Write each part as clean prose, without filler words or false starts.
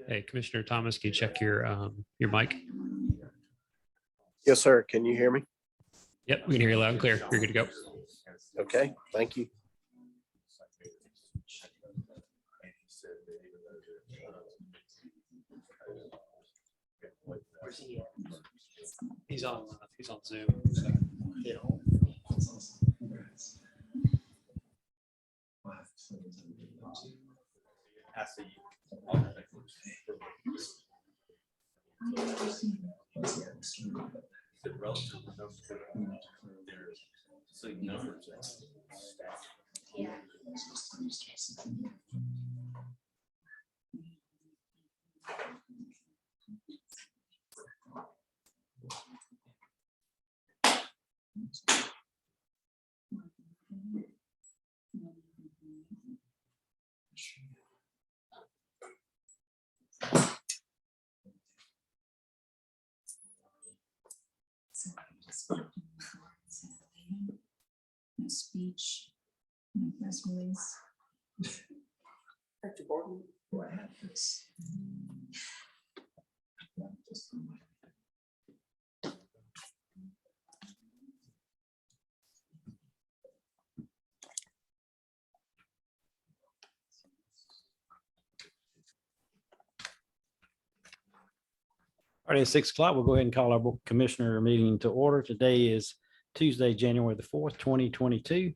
Hey, Commissioner Thomas, can you check your mic? Yes, sir. Can you hear me? Yep, we can hear you loud and clear. You're good to go. Okay, thank you. He's on Zoom. So. No speech, no press release. Dr. Gordon, What happens? All right, at 6 o'clock, we'll go ahead and call our commissioner meeting to order. Today is Tuesday, January the 4th, 2022.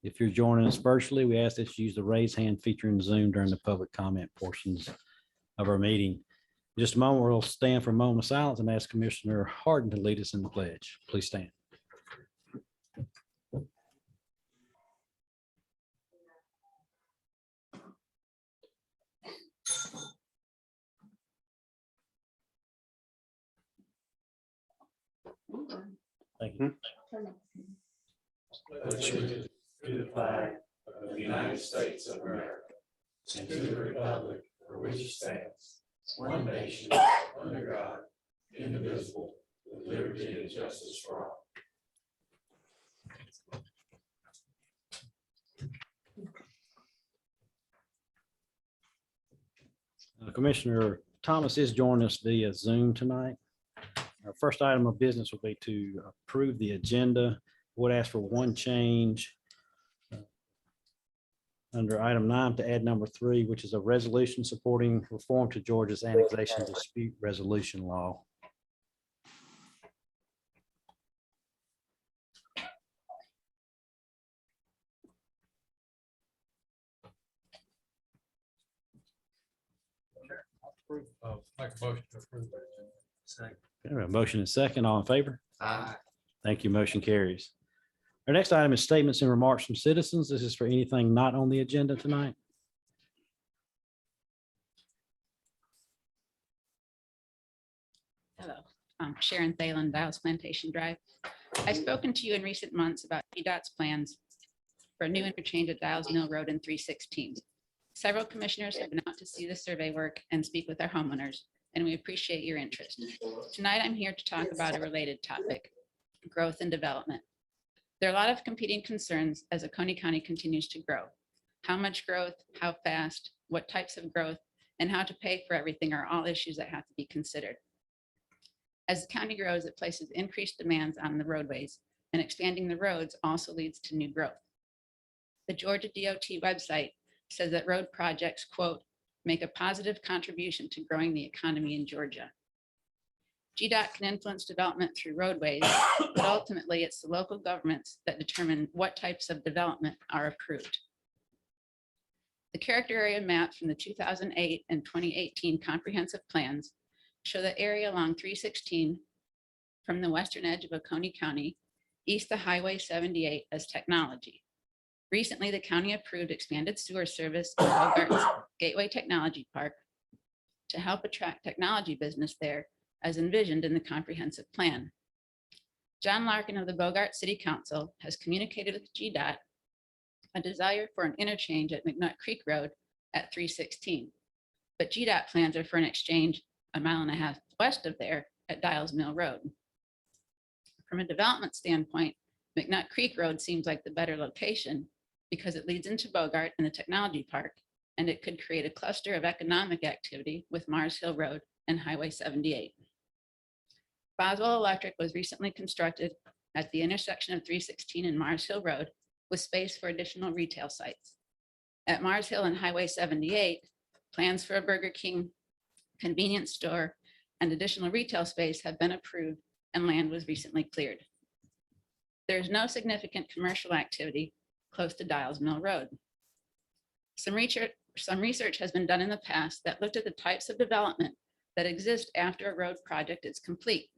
If you're joining us virtually, we ask that you use the raise hand feature in Zoom during the public comment portions of our meeting. In just a moment, we'll stand for a moment of silence and ask Commissioner Harden to lead us in the pledge. Please stand. Thank you. To the flag of the United States of America and to the republic for which it stands, one nation, under God, indivisible, with liberty and justice for all. Commissioner Thomas is joining us via Zoom tonight. Our first item of business will be to approve the agenda. Would ask for one change under item 9 to add number 3, which is a resolution supporting reform to Georgia's annexation dispute resolution law. Make a motion to approve that. Second. Okay, we have a motion and second. All in favor? Aye. Thank you. Motion carries. Our next item is statements and remarks from citizens. This is for anything not on the agenda tonight. Hello, I'm Sharon Thalen, Dials Plantation Drive. I've spoken to you in recent months about GDOT's plans for a new interchange at Dials Mill Road in 316. Several commissioners have been out to see the survey work and speak with our homeowners, and we appreciate your interest. Tonight, I'm here to talk about a related topic, growth and development. There are a lot of competing concerns as Oconee County continues to grow. How much growth, how fast, what types of growth, and how to pay for everything are all issues that have to be considered. As the county grows, it places increased demands on the roadways, and expanding the roads also leads to new growth. The Georgia DOT website says that road projects, quote, make a positive contribution to growing the economy in Georgia. GDOT can influence development through roadways, but ultimately it's the local governments that determine what types of development are approved. The character area map from the 2008 and 2018 comprehensive plans show the area along 316 from the western edge of Oconee County east to Highway 78 as technology. Recently, the county approved expanded sewer service in Bogart's Gateway Technology Park to help attract technology business there as envisioned in the comprehensive plan. John Larkin of the Bogart City Council has communicated with GDOT a desire for an interchange at McNutt Creek Road at 316, but GDOT plans are for an exchange a mile and a half west of there at Dials Mill Road. From a development standpoint, McNutt Creek Road seems like the better location because it leads into Bogart and the technology park and it could create a cluster of economic activity with Mars Hill Road and Highway 78. Boswell Electric was recently constructed at the intersection of 316 and Mars Hill Road with space for additional retail sites. At Mars Hill and Highway 78, plans for a Burger King convenience store and additional retail space have been approved and land was recently cleared. There is no significant commercial activity close to Dials Mill Road. Some research has been done in the past that looked at the types of development that exist after a road project is complete.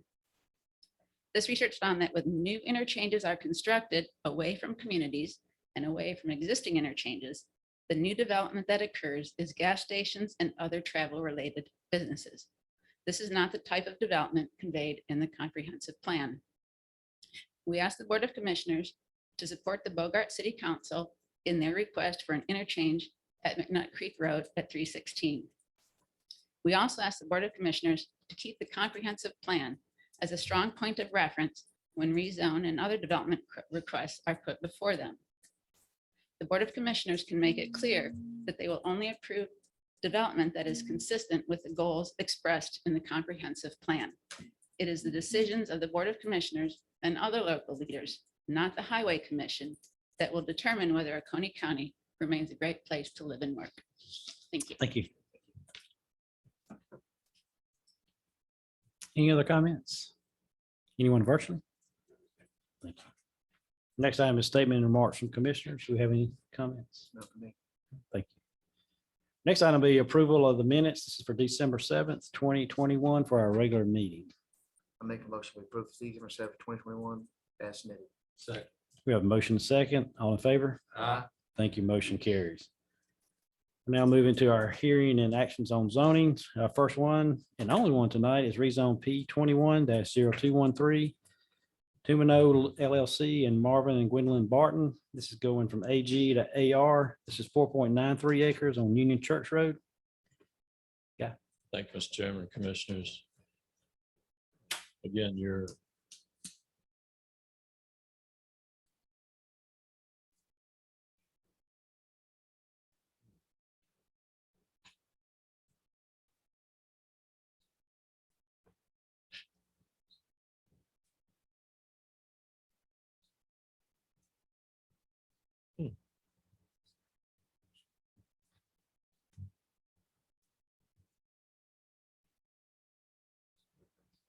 This research found that when new interchanges are constructed away from communities and away from existing interchanges, the new development that occurs is gas stations and other travel-related businesses. This is not the type of development conveyed in the comprehensive plan. We ask the Board of Commissioners to support the Bogart City Council in their request for an interchange at McNutt Creek Road at 316. We also ask the Board of Commissioners to keep the comprehensive plan as a strong point of reference when rezone and other development requests are put before them. The Board of Commissioners can make it clear that they will only approve development that is consistent with the goals expressed in the comprehensive plan. It is the decisions of the Board of Commissioners and other local leaders, not the Highway Commission, that will determine whether Oconee County remains a great place to live and work. Thank you. Thank you. Any other comments? Anyone virtually? Thank you. Next item is statement and remarks from commissioners. Do we have any comments? No, for me. Thank you. Next item will be approval of the minutes. This is for December 7th, 2021 for our regular meeting. I make a motion to approve December 7th, 2021 as submitted. Second. We have a motion second. All in favor? Aye. Thank you. Motion carries. Now moving to our hearing and actions on zoning. Our first one and only one tonight is rezone P21-0213. Tumino LLC and Marvin and Gwendolyn Barton. This is going from AG to AR. This is 4.93 acres on Union Church Road. Thank you, Mr. Chairman, Commissioners. Again, your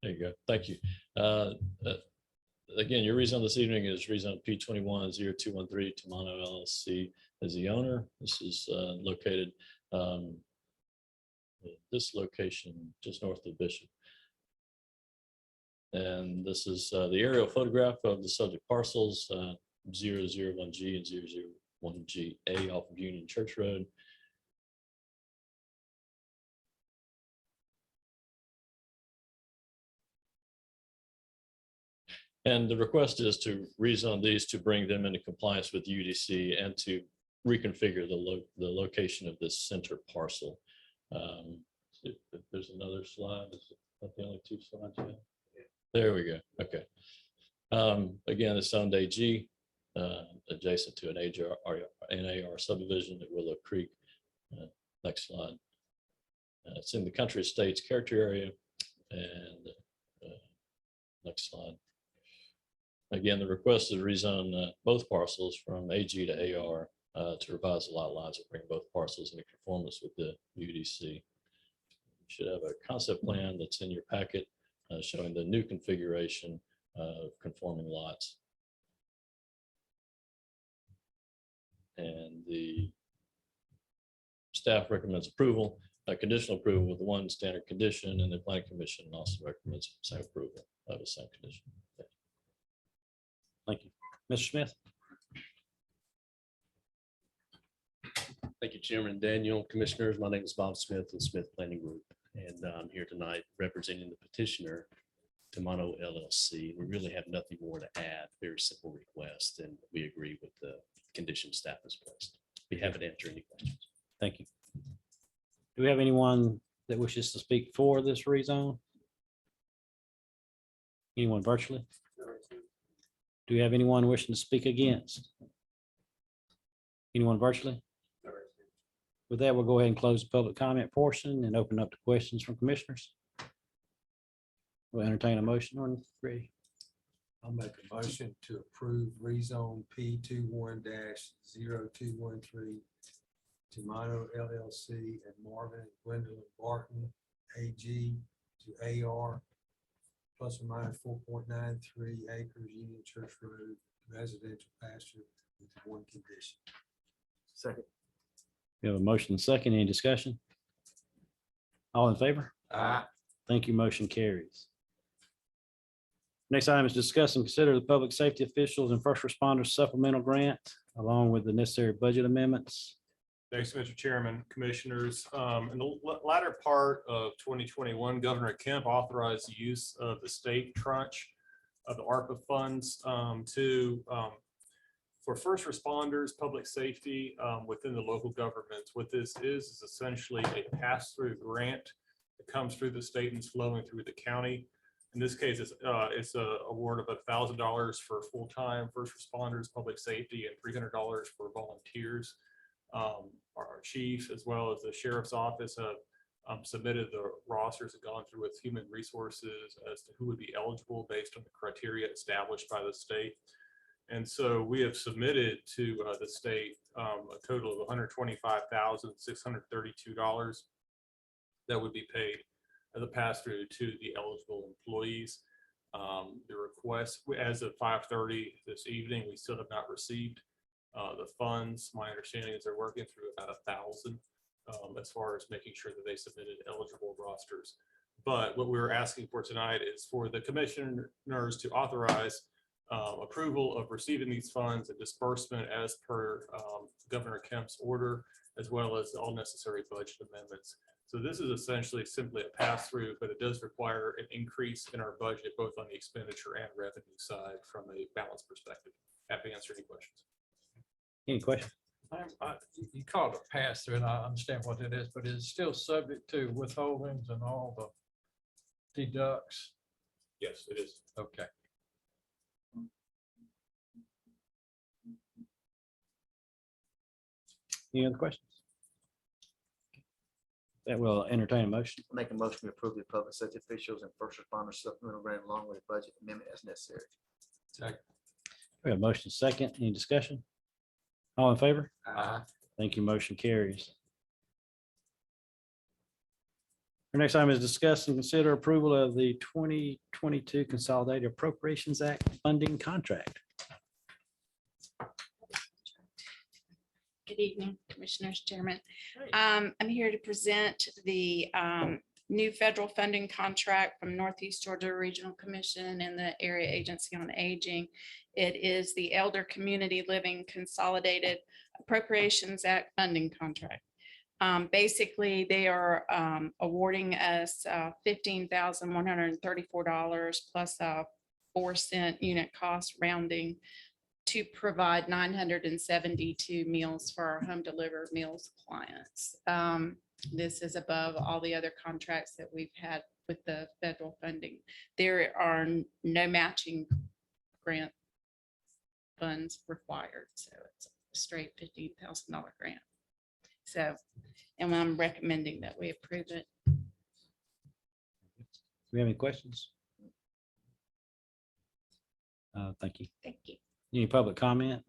There you go. Thank you. Again, your rezone this evening is rezone P21-0213 Tumano LLC as the owner. This is located this location just north of Bishop. And this is the aerial photograph of the subject parcels 001G and 001GA off of Union Church Road. And the request is to rezone these to bring them into compliance with UDC and to reconfigure the location of this center parcel. If there's another slide, is that the only two slides? There we go. Okay. Again, it's owned AG, adjacent to an AR subdivision at Willow Creek. Next slide. It's in the country estates character area. And next slide. Again, the request is to rezone both parcels from AG to AR to revise the lot lines and bring both parcels into conformance with the UDC. You should have a concept plan that's in your packet showing the new configuration of conforming lots. And the staff recommends approval, conditional approval with one standard condition, and the planning commission also recommends same approval of the same condition. Thank you. Mr. Smith. Thank you, Chairman Daniel, Commissioners. My name is Bob Smith with Smith Planning Group, and I'm here tonight representing the petitioner, Tumano LLC. We really have nothing more to add. Very simple request, and we agree with the condition staff has placed. Be happy to answer any questions. Thank you. Do we have anyone that wishes to speak for this rezone? Anyone virtually? Do we have anyone wishing to speak against? Anyone virtually? With that, we'll go ahead and close the public comment portion and open up to questions from commissioners. We'll entertain a motion on ready. I'll make a motion to approve rezone P 21-0213 to Mono LLC and Marvin and Gwendolyn Barton AG to AR plus or minus 4.93 acres Union Church Road residential pasture with one condition. Second. We have a motion and second. Any discussion? All in favor? Aye. Thank you. Motion carries. Next item is discuss and consider the public safety officials and first responders supplemental grant along with the necessary budget amendments. Thanks, Mr. Chairman, Commissioners. In the latter part of 2021, Governor Kemp authorized the use of the state tranche of the ARPA funds for first responders, public safety within the local governments. What this is essentially a pass-through grant that comes through the state and is flowing through the county. In this case, it's a award of $1,000 for full-time first responders, public safety, and $300 for volunteers. Our chief, as well as the sheriff's office, have submitted the rosters and gone through with human resources as to who would be eligible based on the criteria established by the state. And so we have submitted to the state a total of $125,632 that would be paid as a pass-through to the eligible employees. The request, as of 5:30 this evening, we still have not received the funds. My understanding is they're working through about 1,000 as far as making sure that they submitted eligible rosters. But what we're asking for tonight is for the commissioners to authorize approval of receiving these funds and disbursement as per Governor Kemp's order, as well as all necessary budget amendments. So this is essentially simply a pass-through, but it does require an increase in our budget, both on the expenditure and revenue side from a balance perspective. Happy to answer any questions. Any questions? You call it a pass through, and I understand what it is, but it's still subject to withholdings and all the deducts. Yes, it is. Okay. Any other questions? That will entertain a motion. Make a motion to approve the public safety officials and first responders supplemental grant along with the budget amendment as necessary. Second. We have a motion second. Any discussion? All in favor? Aye. Thank you. Motion carries. Our next item is discuss and consider approval of the 2022 Consolidated Appropriations Act funding contract. Good evening, Commissioners, Chairman. I'm here to present the new federal funding contract from Northeast Georgia Regional Commission and the Area Agency on Aging. It is the Elder Community Living Consolidated Appropriations Act funding contract. Basically, they are awarding us $15,134 plus a 4-cent unit cost rounding to provide 972 meals for our home delivered meals clients. This is above all the other contracts that we've had with the federal funding. There are no matching grant funds required, so it's a straight $15,000 grant. So, and I'm recommending that we approve it. Do we have any questions? Thank you. Thank you. Any public comment?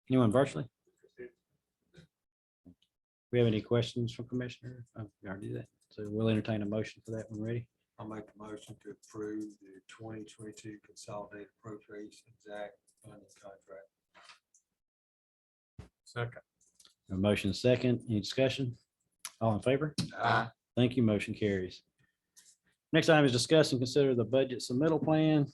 Anyone virtually? We have any questions from Commissioner? We already did that. So we'll entertain a motion for that one. Ready? I'll make a motion to approve the 2022 Consolidated Appropriations Act funding contract. Second. A motion second. Any discussion? All in favor? Aye. Thank you. Motion carries. Next item is discuss and consider the budget submittal plan.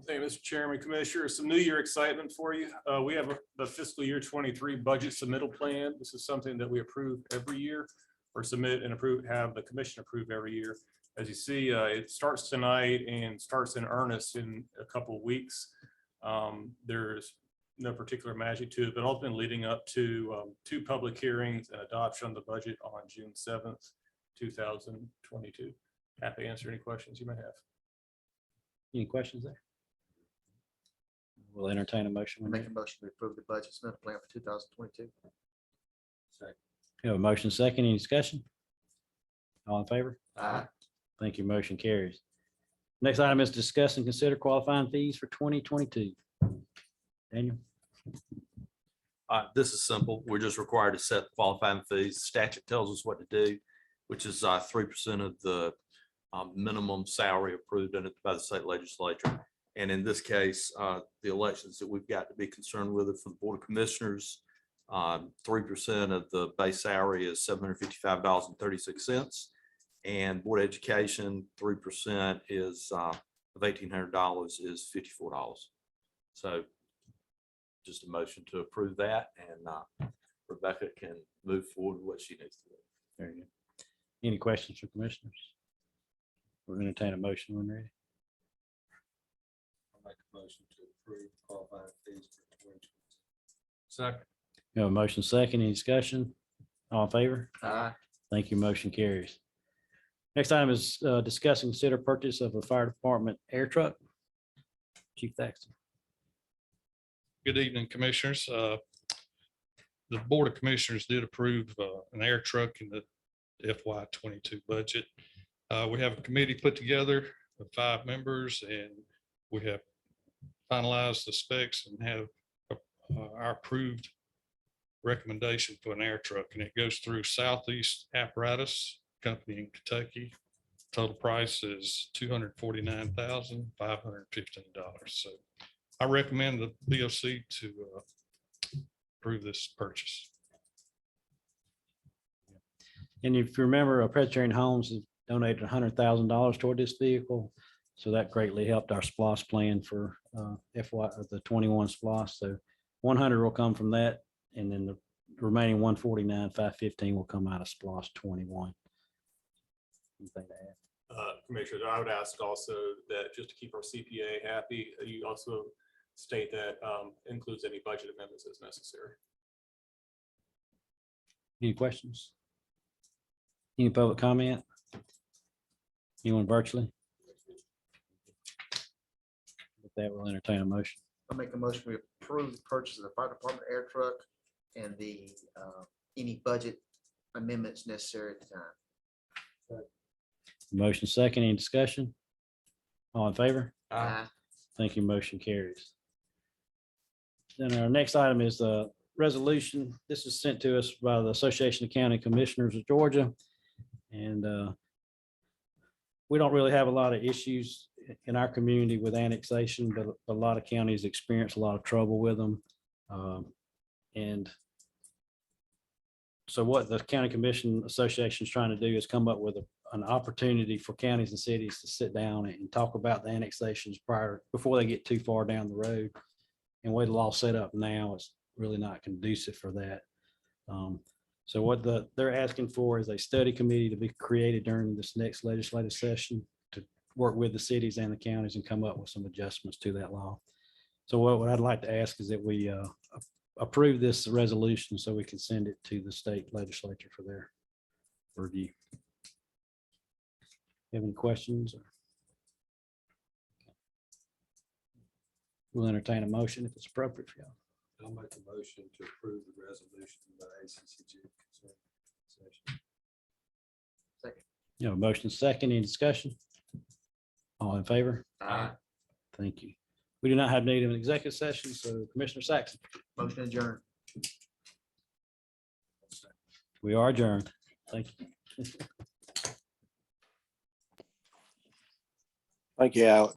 Thank you, Mr. Chairman, Commissioner. Some new year excitement for you. We have the fiscal year 23 budget submittal plan. This is something that we approve every year or submit and approve, have the commission approve every year. As you see, it starts tonight and starts in earnest in a couple of weeks. There's no particular magic to it, but ultimately leading up to 2 public hearings and adoption of the budget on June 7th, 2022. Happy to answer any questions you may have. Any questions there? We'll entertain a motion. when Make ready. a motion to approve the budget amendment plan for 2022. We have a motion second, any discussion? All in favor? Aye. Thank you. Motion carries. Next item is discuss and consider qualifying fees for 2022. Daniel? This is simple. We're just required to set qualifying fees. Statute tells us what to do, which is 3% of the minimum salary approved by the state legislature. And in this case, the elections that we've got to be concerned with are for the Board of Commissioners. 3% of the base salary is $755.36. And Board of Education, 3% is of $1,800 is $54. So just a motion to approve that, and Rebecca can move forward with what she needs to do. Very good. Any questions for commissioners? We're going to entertain a motion when ready. I'll make a motion to approve qualifying fees for 2022. Second. We have a motion second, any discussion? All in favor? Aye. Thank you. Motion carries. Next item is discuss and consider purchase of a fire department air truck. Chief Thaxton. Good evening, Commissioners. The Board of Commissioners did approve an air truck in the FY &22 budget. We have a committee put together of 5 members, and we have finalized the specs and have our approved recommendation for an air truck, and it goes through Southeast Apparatus Company in Kentucky. Total price is $249,515. So I recommend the BOC to approve this purchase. And if you remember, Presbyterian Homes donated $100,000 toward this vehicle. So that greatly helped our SPOS plan for the 21 SPOS. So 100 will come from that. And then the remaining 149,515 will come out of SPOS 21. Anything to add? Commissioners, I would ask also that just to keep our CPA happy, you also state that includes any budget amendments as necessary. Any questions? Any public comment? Anyone virtually? With that, we'll entertain a motion. I'll make a motion. We approve the purchase of the fire department air truck and the any budget amendments necessary at the time. Motion second, any discussion? All in favor? Aye. Thank you. Motion carries. Then our next item is the resolution. This is sent to us by the Association of County Commissioners of Georgia. And we don't really have a lot of issues in our community with annexation, but a lot of counties experience a lot of trouble with them. And so what the County Commission Association is trying to do is come up with an opportunity for counties and cities to sit down and talk about the annexations before they get too far down the road. And with the law set up now, it's really not conducive for that. So what they're asking for is a study committee to be created during this next legislative session to work with the cities and the counties and come up with some adjustments to that law. So what I'd like to ask is that we approve this resolution so we can send it to the state legislature for their review. Have any questions? We'll entertain a motion if it's appropriate for y'all. I'll make a motion to approve the resolution by ACCG. Second. You know, motion second, any discussion? All in favor? Aye. Thank you. We do not have need of an executive session, so Commissioner Saxon, Motion adjourned. we are adjourned. Thank you. Thank you, Alex.